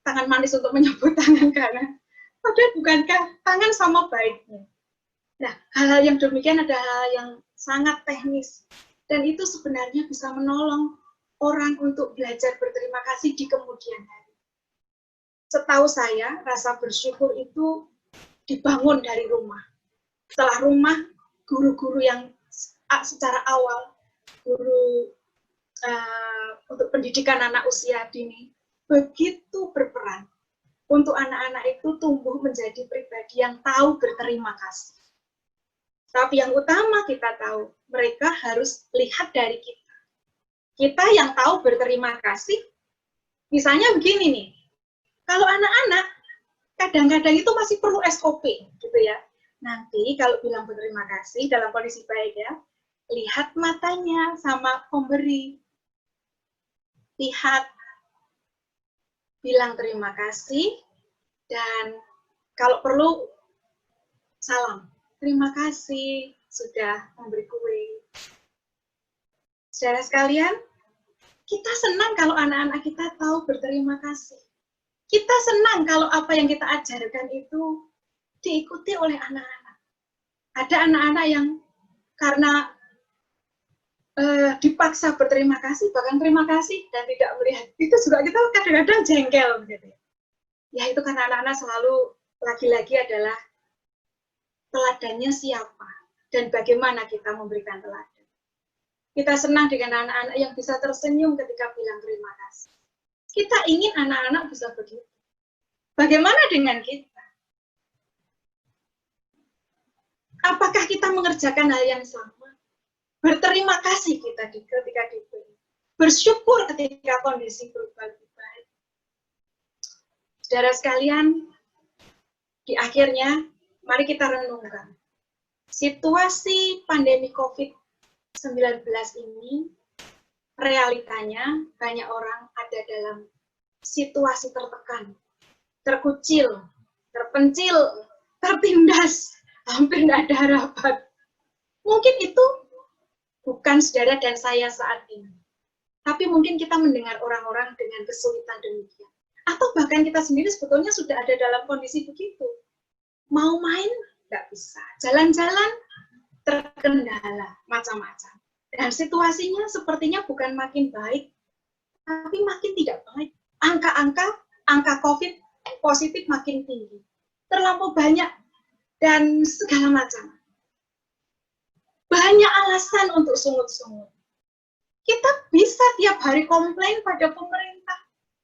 tangan manis untuk menyebut tangan kanan? Padahal bukankah tangan sama baiknya? Nah, hal-hal yang demikian adalah hal yang sangat teknis. Dan itu sebenarnya bisa menolong orang untuk belajar berterima kasih di kemudian hari. Setahu saya, rasa bersyukur itu dibangun dari rumah. Setelah rumah, guru-guru yang secara awal, guru untuk pendidikan anak usia dini, begitu berperan untuk anak-anak itu tumbuh menjadi pribadi yang tahu berterima kasih. Tapi yang utama kita tahu, mereka harus lihat dari kita. Kita yang tahu berterima kasih, misalnya begini nih, kalau anak-anak kadang-kadang itu masih perlu SOP, gitu ya. Nanti kalau bilang berterima kasih dalam kondisi baik ya, lihat matanya sama pemberi. Lihat, bilang terima kasih, dan kalau perlu salam. Terima kasih sudah memberi kue. Saudara sekalian, kita senang kalau anak-anak kita tahu berterima kasih. Kita senang kalau apa yang kita ajarkan itu diikuti oleh anak-anak. Ada anak-anak yang karena dipaksa berterima kasih, bahkan terima kasih dan tidak melihat. Itu juga kita kadang-kadang jengkel. Gitu. Ya itu karena anak-anak selalu lagi-lagi adalah teladannya siapa dan bagaimana kita memberikan teladan. Kita senang dengan anak-anak yang bisa tersenyum ketika bilang terima kasih. Kita ingin anak-anak bisa begitu. Bagaimana dengan kita? Apakah kita mengerjakan hal yang sama? Berterima kasih kita ketika diberi. Bersyukur ketika kondisi berubah lebih baik. Saudara sekalian, di akhirnya, mari kita renungkan. Situasi pandemi COVID-19 ini, realitanya banyak orang ada dalam situasi tertekan, terkucil, terpencil, tertindas, hampir tidak ada harapan. Mungkin itu bukan saudara dan saya saat ini. Tapi mungkin kita mendengar orang-orang dengan kesulitan demikian. Atau bahkan kita sendiri sebetulnya sudah ada dalam kondisi begitu. Mau main, nggak bisa. Jalan-jalan, terkendala, macam-macam. Dan situasinya sepertinya bukan makin baik, tapi makin tidak baik. Angka COVID positif makin tinggi. Terlampau banyak, dan segala macam. Banyak alasan untuk sungut-sungut. Kita bisa tiap hari komplain pada pemerintah,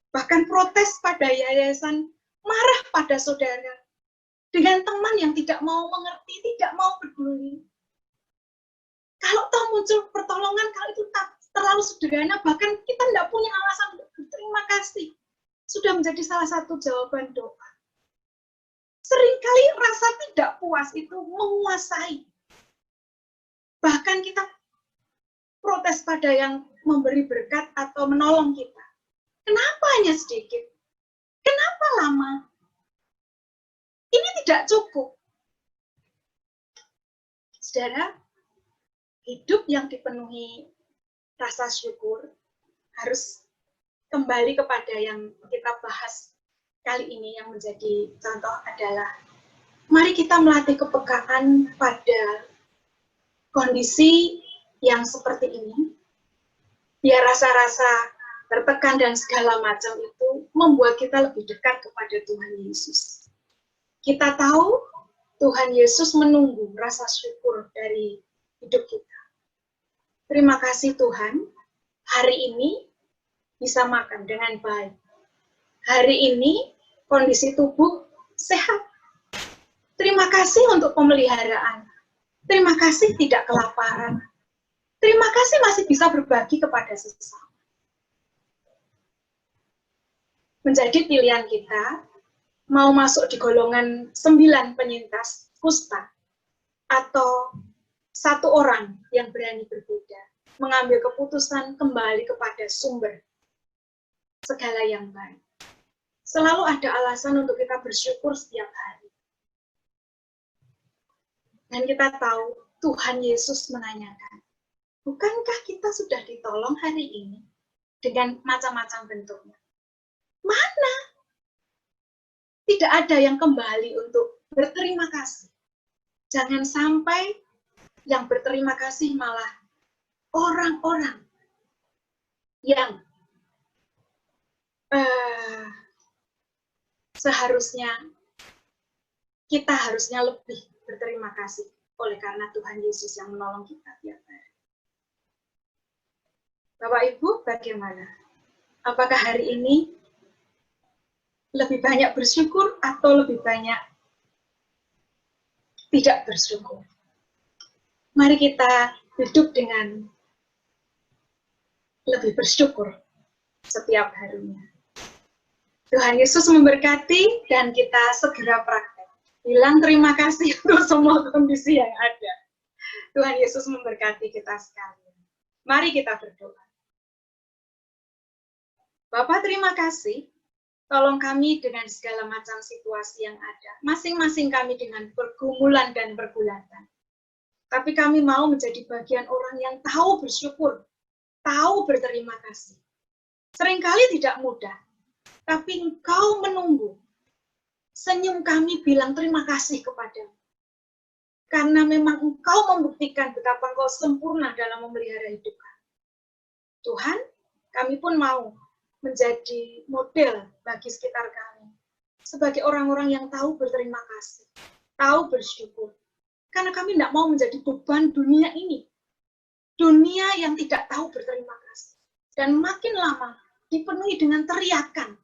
bahkan protes pada yayasan, marah pada saudara, dengan teman yang tidak mau mengerti, tidak mau peduli. Kalau toh muncul pertolongan, kalau itu terlalu sederhana, bahkan kita tidak punya alasan untuk berterima kasih. Sudah menjadi salah satu jawaban doa. Seringkali rasa tidak puas itu menguasai. Bahkan kita protes pada yang memberi berkat atau menolong kita. Kenapa hanya sedikit? Kenapa lama? Ini tidak cukup. Saudara, hidup yang dipenuhi rasa syukur harus kembali kepada yang kita bahas kali ini, yang menjadi contoh adalah mari kita melatih kepekaan pada kondisi yang seperti ini, biar rasa-rasa tertekan dan segala macam itu membuat kita lebih dekat kepada Tuhan Yesus. Kita tahu Tuhan Yesus menunggu rasa syukur dari hidup kita. Terima kasih Tuhan, hari ini bisa makan dengan baik. Hari ini kondisi tubuh sehat. Terima kasih untuk pemeliharaan. Terima kasih tidak kelaparan. Terima kasih masih bisa berbagi kepada sesama. Menjadi pilihan kita, mau masuk di golongan 9 penyintas kusta, atau satu orang yang berani berbeda, mengambil keputusan kembali kepada sumber segala yang baik. Selalu ada alasan untuk kita bersyukur setiap hari. Dan kita tahu Tuhan Yesus menanyakan, bukankah kita sudah ditolong hari ini dengan macam-macam bentuknya? Mana? Tidak ada yang kembali untuk berterima kasih. Jangan sampai yang berterima kasih malah orang-orang yang seharusnya kita harusnya lebih berterima kasih oleh karena Tuhan Yesus yang menolong kita tiap hari. Bapak Ibu, bagaimana? Apakah hari ini lebih banyak bersyukur atau lebih banyak tidak bersyukur? Mari kita hidup dengan lebih bersyukur setiap harinya. Tuhan Yesus memberkati dan kita segera praktek. Bilang terima kasih untuk semua kondisi yang ada. Tuhan Yesus memberkati kita sekalian. Mari kita berdoa. Bapak, terima kasih. Tolong kami dengan segala macam situasi yang ada. Masing-masing kami dengan pergumulan dan pergulatan. Tapi kami mau menjadi bagian orang yang tahu bersyukur, tahu berterima kasih. Seringkali tidak mudah, tapi Engkau menunggu. Senyum kami bilang terima kasih kepadamu. Karena memang Engkau membuktikan betapa Engkau sempurna dalam memelihara hidup kami. Tuhan, kami pun mau menjadi model bagi sekitar kami. Sebagai orang-orang yang tahu berterima kasih, tahu bersyukur. Karena kami tidak mau menjadi beban dunia ini. Dunia yang tidak tahu berterima kasih. Dan makin lama dipenuhi dengan teriakan.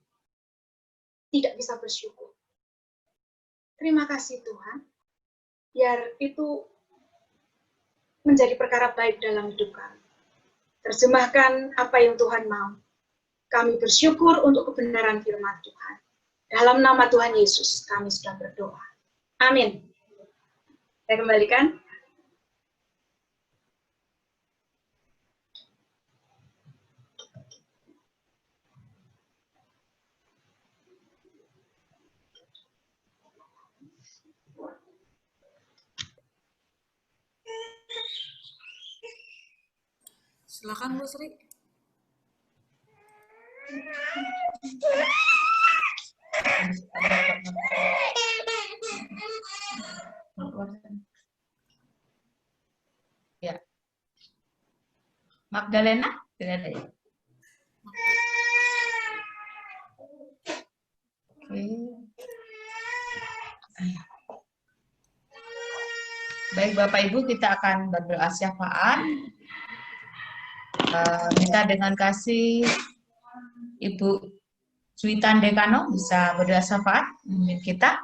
Tidak bisa bersyukur. Terima kasih Tuhan. Biar itu menjadi perkara baik dalam hidup kami. Terjemahkan apa yang Tuhan mau. Kami bersyukur untuk kebenaran firman Tuhan. Dalam nama Tuhan Yesus kami sudah berdoa. Amin. Saya kembalikan. Silakan Bu Sri. Ya. Magdalena, tidak ada ya? Oke. Baik Bapak Ibu, kita akan berdoa syafaat. Minta dengan kasih Ibu Suitan Dekano bisa berdoa syafaat memimpin kita.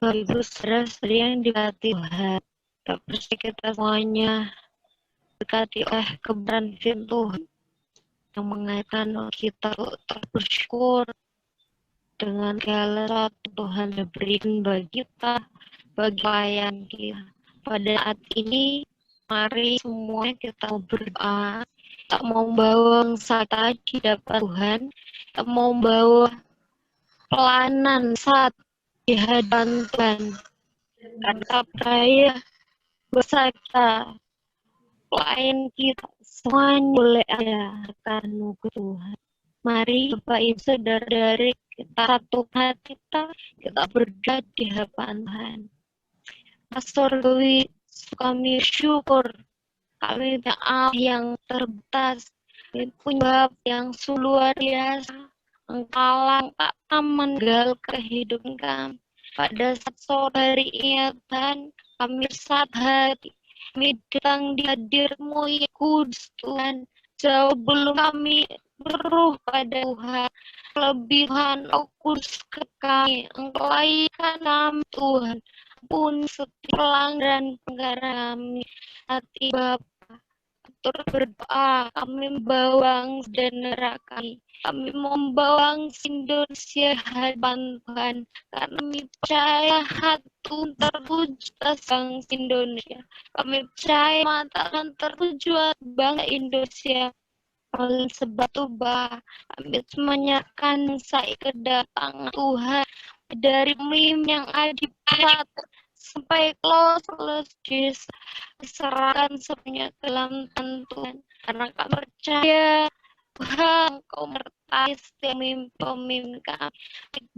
Ibu saudara-saudari yang diberkati Tuhan, bersih kita semuanya berkati oleh kebenaran firman Tuhan yang mengajarkan kita untuk bersyukur dengan segala sesuatu Tuhan yang berikan bagi kita, bagi pelayan kita. Pada saat ini, mari semuanya kita berdoa, kita mau membawa bangsa di hadapan Tuhan, kita mau membawa pelayanan saat di hadapan Tuhan. Kita percaya besar kita, pelayan kita, semuanya boleh ada karena Tuhan. Mari Bapak Ibu saudara-saudari kita satukan kita berdoa di hadapan Tuhan. Surgawi, kami syukur kami punya Allah yang terbatas, kami punya Bapa yang luar biasa. Engkau tak meninggal kehidupan kami. Pada saat sore hari ini Tuhan, kami sadar kami datang di hadir-Mu yang kudus Tuhan. Jauh belum kami berruh pada Tuhan, lebih Tuhan kudus ke kami, Engkau layakan kami Tuhan, pun setiap pelanggaran kami, hati Bapa. Terus berdoa, kami membawang dan neraka kami membawang Indonesia hadapan Tuhan, karena kami percaya hati tertuju atas bangsa Indonesia, kami percaya mata tertuju atas bangsa Indonesia. Oleh sebab itu kami menyerahkan saya ke datangan Tuhan, dari mim yang ada di pusat sampai close diserahkan semuanya dalam tangan Tuhan, karena kami percaya Tuhan Kau menyertai setiap pemimpin kami,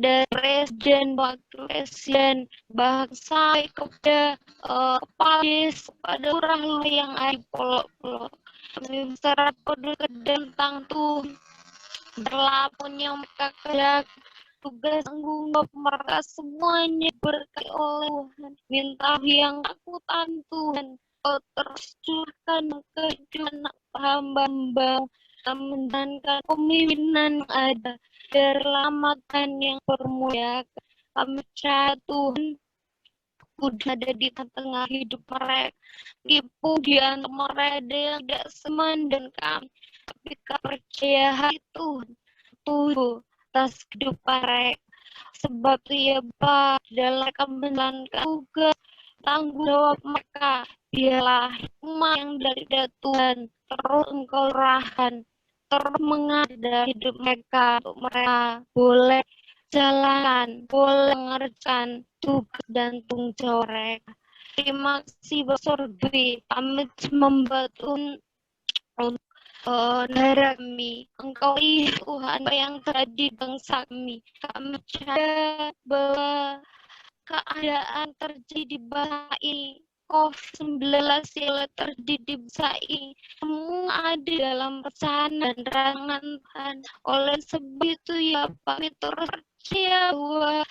dari presiden, wakil presiden, bahkan kepada kepala desa, kepada orang yang ada di pulau-pulau. Kami berserah ke tentang Tuhan, berlakunya mereka kerja tugas tanggung jawab mereka semuanya berkati oleh Tuhan. Minta yang takutan Tuhan, Kau terus curahkan kehidupan hamba-Hamba, menjalankan pemimpinan yang ada, keselamatan yang bermuliakan. Kami percaya Tuhan udah ada di tengah hidup mereka, di antara mereka yang tidak seman dan kami, tapi kami percaya itu tujuh atas kehidupan mereka. Sebab ya Bapa, dalam menjalankan tugas tanggung jawab mereka, biarlah hikmah yang dari Tuhan terus Engkau rahkan, terus mengajar hidup mereka, untuk mereka boleh jalan, boleh mengerjakan tugas dan tanggung jawab mereka. Terima kasih Surgawi, kami membantu untuk negara kami. Engkau Tuhan yang terjadi bangsa kami. Kami percaya bahwa keadaan terjadi di bangsa ini, COVID-19 yang terjadi di bangsa ini, semua ada dalam rencana dan rangan Tuhan. Oleh sebab itu ya kami terus percaya bahwa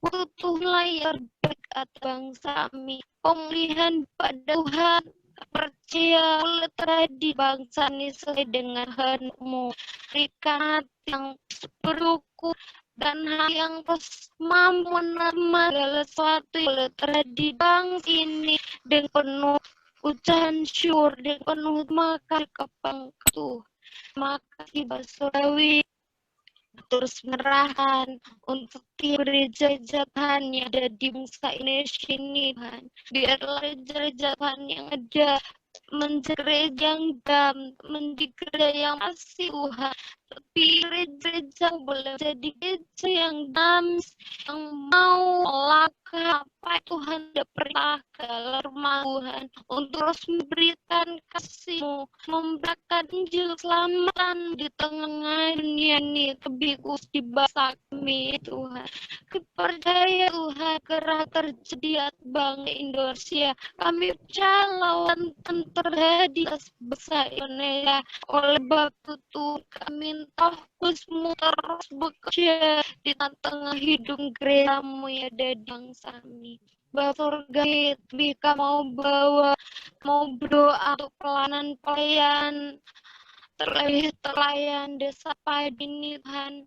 butuh layar baik atas bangsa kami, pemulihan pada Tuhan, percaya oleh terjadi bangsa ini sesuai dengan kehendak-Mu. Berikan hati yang bersyukur dan hati yang mampu menerima segala sesuatu yang terjadi bangsa ini dengan penuh ucapan syukur dan penuh makasih kepada Tuhan. Makasih Surgawi, terus menyerahkan untuk gereja-gereja Tuhan yang ada di bangsa Indonesia ini Tuhan. Biarlah gereja Tuhan yang ada menjadi gereja yang dam, menjadi gereja yang masih Tuhan. Tapi gereja boleh jadi gereja yang dam, yang mau melakukan apa Tuhan sudah perintahkan dalam rumah Tuhan, untuk terus memberikan kasih-Mu, memberikan Injil keselamatan di tengah dunia ini, lebih khusus di bangsa kami Tuhan. Kami percaya Tuhan kerah terjadi atas bangsa Indonesia. Kami percaya lawan terjadi atas bangsa Indonesia. Oleh sebab itu kami minta Kudus-Mu terus bekerja di tengah hidup gereja-Mu yang ada di bangsa kami. Bapak Surgawi, jika mau berdoa untuk pelayanan terlayan desa padi ini Tuhan,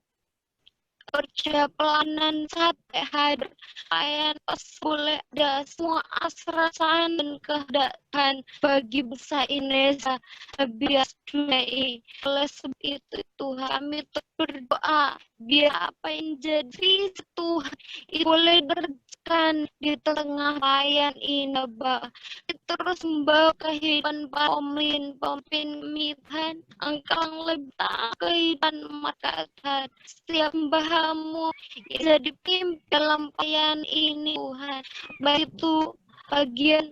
kerja pelayanan sampai hadir, pelayan boleh ada semua asraan dan kehendakkan bagi bangsa Indonesia biar dunia ini. Oleh sebab itu Tuhan, kami berdoa biar apa yang jadi Tuhan boleh berjalan di tengah pelayan ini Bapak. Terus membawa kehidupan para pemimpin Tuhan, Engkau yang lebih tahu kehidupan mereka Tuhan. Setiap Bahamu yang jadi pimpin dalam pelayan ini Tuhan, baik itu bagian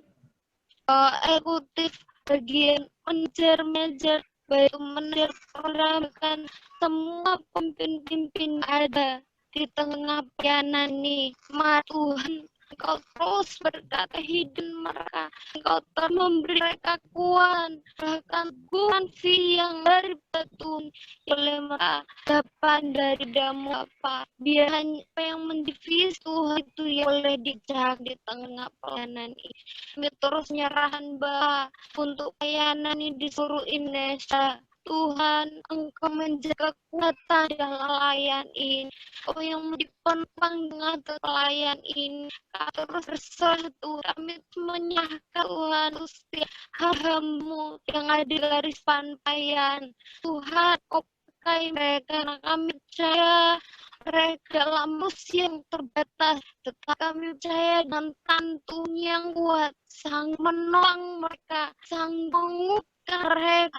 eksekutif, bagian manajer, baik menerapkan semua pemimpin-pemimpin ada di tengah pelayanan ini. Mari Tuhan, Engkau terus berkata hidup mereka, Engkau terus memberi mereka kekuatan, bahkan Tuhan yang dari Tuhan oleh mereka dapat dari damu apa, biar hanya apa yang mendivisi Tuhan itu yang boleh dijak di tengah pelayanan ini. Kami terus nyerahan bah untuk pelayanan ini di seluruh Indonesia. Tuhan, Engkau menjaga kekuatan dalam pelayan ini. Kau yang dipenang dengan pelayan ini. Kau terus berserah Tuhan. Kami menyerahkan Tuhan setiap hamba-Mu yang ada di garis pantaian. Tuhan, Kau pakai mereka. Karena kami percaya mereka dalam usia yang terbatas. Tetapi kami percaya dan tantun yang kuat. Sang menolong mereka. Sang mengubahkan mereka.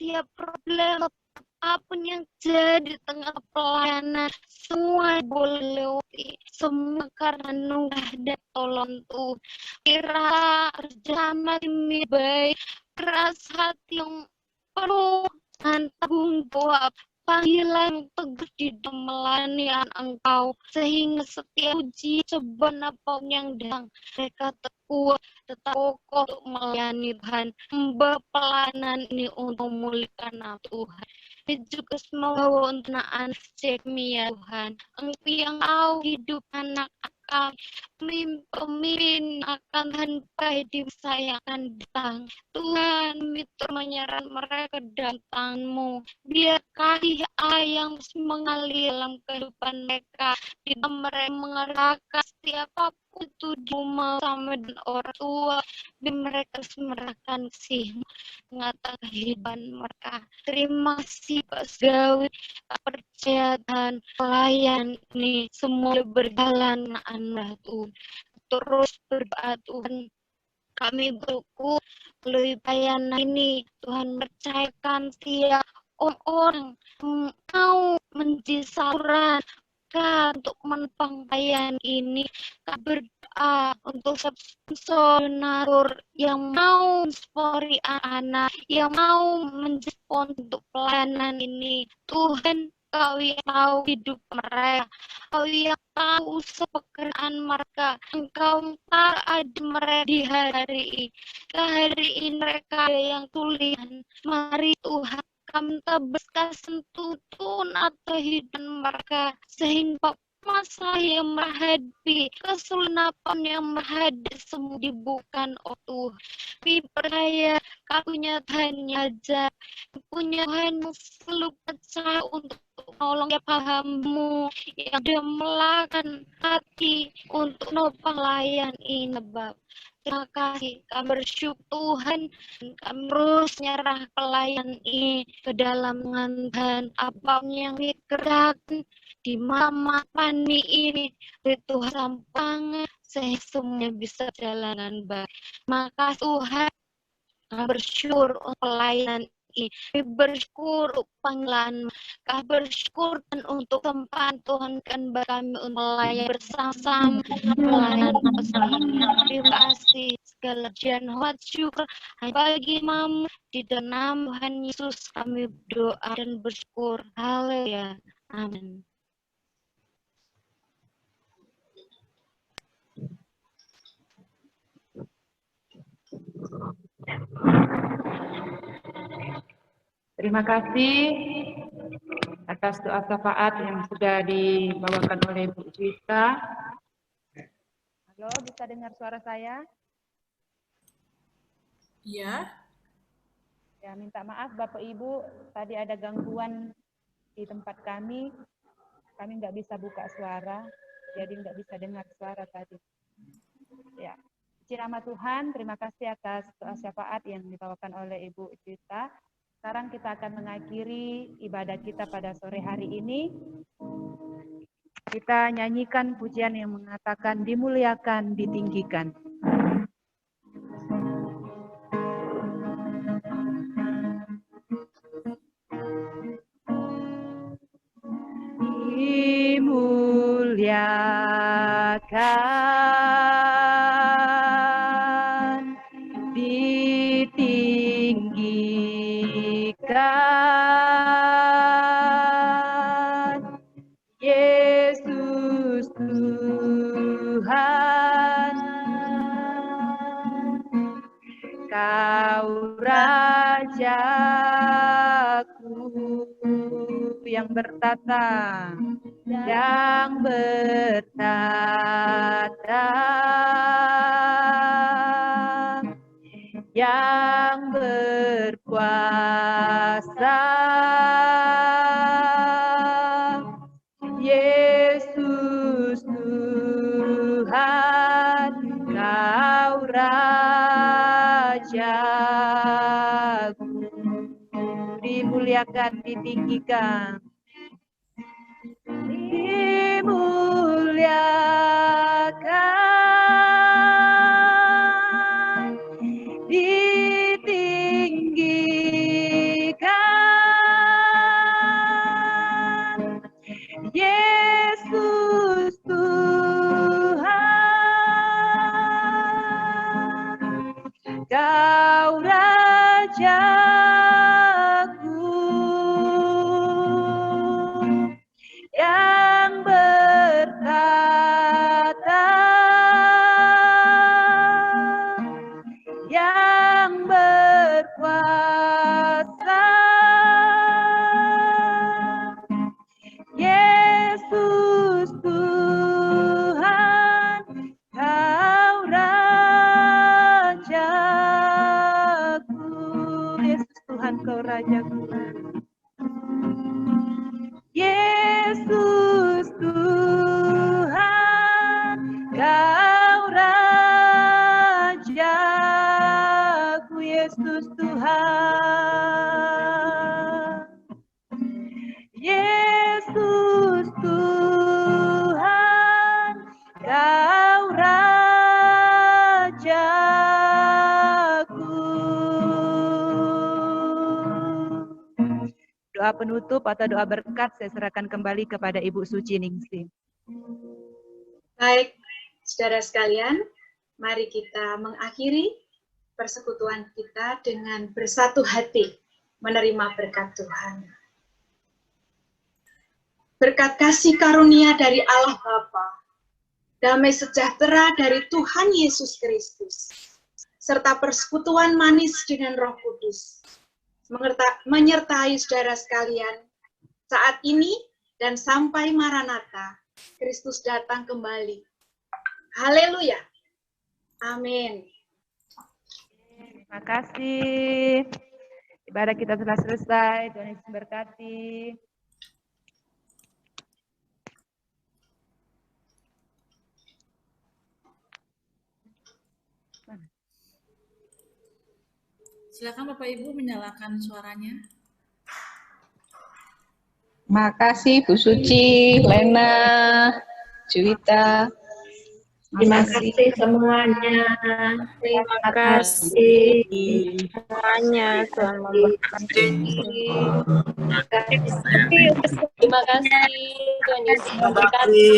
Siap problem apapun yang jadi di tengah pelayanan, semua boleh lewati, semua karena anugerah dan tolong Tuhan. Kira bersama ini baik, keras hati yang penuh dengan tanggung jawab, panggilan teguh di dalam melayani Engkau, sehingga setiap uji cobaan apapun yang datang, mereka kuat, tetap kokoh untuk melayani Tuhan, membawa pelayanan ini untuk memulihkan Tuhan. Ini juga semoga untuk anak Jeremia Tuhan, Engkau yang tahu hidup anak kami, pemimpin akan tanpa di masa yang akan datang. Tuhan, kami menyerahkan mereka dalam tangan-Mu. Biar kasih Allah yang mengalir dalam kehidupan mereka, di dalam mereka mengerjakan setiap apapun itu di rumah sama dengan orang tua, dan mereka merahkan kasih mengatakan kehidupan mereka. Terima kasih Pak Segawi, percaya dan pelayan ini semua berjalan anak Tuhan. Terus berdoa Tuhan, kami bersyukur melalui pelayanan ini Tuhan percayakan setiap orang mau menjadi saluran untuk menopang pelayanan ini. Kami berdoa untuk sponsor donatur yang mau sponsori anak, yang mau mensponsor untuk pelayanan ini. Tuhan, Kau yang tahu hidup mereka, Kau yang tahu pekerjaan mereka, Engkau tahu ada mereka di hari ini. Hari ini mereka yang tulisan. Mari Tuhan, kami tabaskan sentuhan atau hidup mereka, sehingga masalah yang menghadapi, kesulitan yang menghadapi semua dibukan Tuhan. Kami percaya Kau punya Tuhan aja, punya Tuhan yang selalu percaya untuk menolong ya pahammu yang dia melakukan hati untuk nopang layan ini Bab. Terima kasih, kami bersyukur Tuhan, kami terus nyerah pelayan ini ke dalam tangan apa yang dikerjakan di mama pani ini, dari Tuhan sampangan, sehingga semuanya bisa jalan dengan baik. Maka Tuhan, kami bersyukur untuk pelayanan ini, kami bersyukur panggilan, kami bersyukur dan untuk tempat Tuhan kan kami untuk melayani bersama pelayanan bersama. Terima kasih segala jangan syukur bagi Mamu di dalam Tuhan Yesus kami berdoa dan bersyukur. Haleluya. Amin. Terima kasih atas doa syafaat yang sudah dibawakan oleh Bu Juwita. Halo, bisa dengar suara saya? Iya. Ya, minta maaf Bapak Ibu, tadi ada gangguan di tempat kami nggak bisa buka suara, jadi nggak bisa dengar suara tadi. Ya, puji nama Tuhan, terima kasih atas doa syafaat yang dibawakan oleh Ibu Juwita. Sekarang kita akan mengakhiri ibadah kita pada sore hari ini. Kita nyanyikan pujian yang mengatakan dimuliakan, ditinggikan. Dimuliakan, ditinggikan. Kau Rajaku yang bertata, yang berkuasa, Yesus Tuhan, Kau Rajaku, dimuliakan, ditinggikan, dimuliakan, ditinggikan, Yesus Tuhan, Kau Rajaku yang bertata, yang berkuasa, Yesus Tuhan, Kau Rajaku, Yesus Tuhan, Kau Rajaku, Yesus Tuhan, Kau Rajaku, Yesus Tuhan, Yesus Tuhan, Kau Rajaku. Doa penutup atau doa berkat saya serahkan kembali kepada Ibu Suci Ningsih. Baik, saudara sekalian, mari kita mengakhiri persekutuan kita dengan bersatu hati menerima berkat Tuhan. Berkat kasih karunia dari Allah Bapa, damai sejahtera dari Tuhan Yesus Kristus, serta persekutuan manis dengan Roh Kudus, menyertai saudara sekalian saat ini dan sampai Maranatha, Kristus datang kembali. Haleluya. Amin. Terima kasih. Ibadah kita telah selesai. Tuhan Yesus memberkati. Silakan Bapak Ibu menyalakan suaranya. Makasih Bu Suci, Lena, Juwita. Terima kasih semuanya. Terima kasih semuanya. Tuhan memberkati. Terima kasih. Tuhan Yesus memberkati.